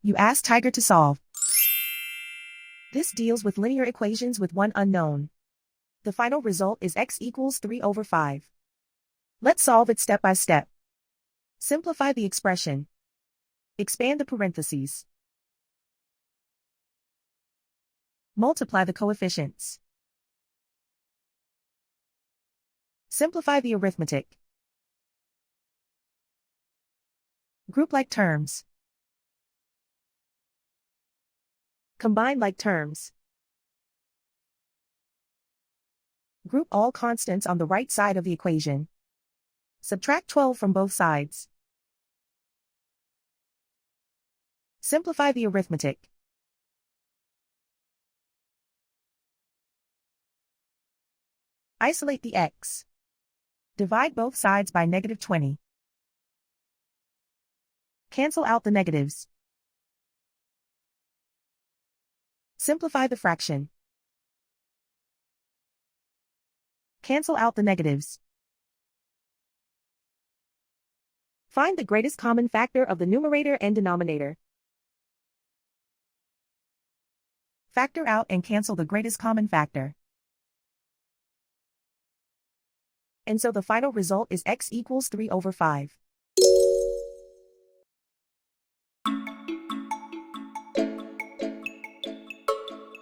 You ask Tiger to solve. This deals with linear equations with one unknown. The final result is x equals 3/5. Let's solve it step by step. Simplify the expression. Expand the parentheses. Multiply the coefficients. Simplify the arithmetic. Group like terms. Combine like terms. Group all constants on the right side of the equation. Subtract 12 from both sides. Simplify the arithmetic. Isolate the x. Divide both sides by -20. Cancel out the negatives. Simplify the fraction. Cancel out the negatives. Find the greatest common factor of the numerator and denominator. Factor out and cancel the greatest common factor. And so the final result is x equals 3/5.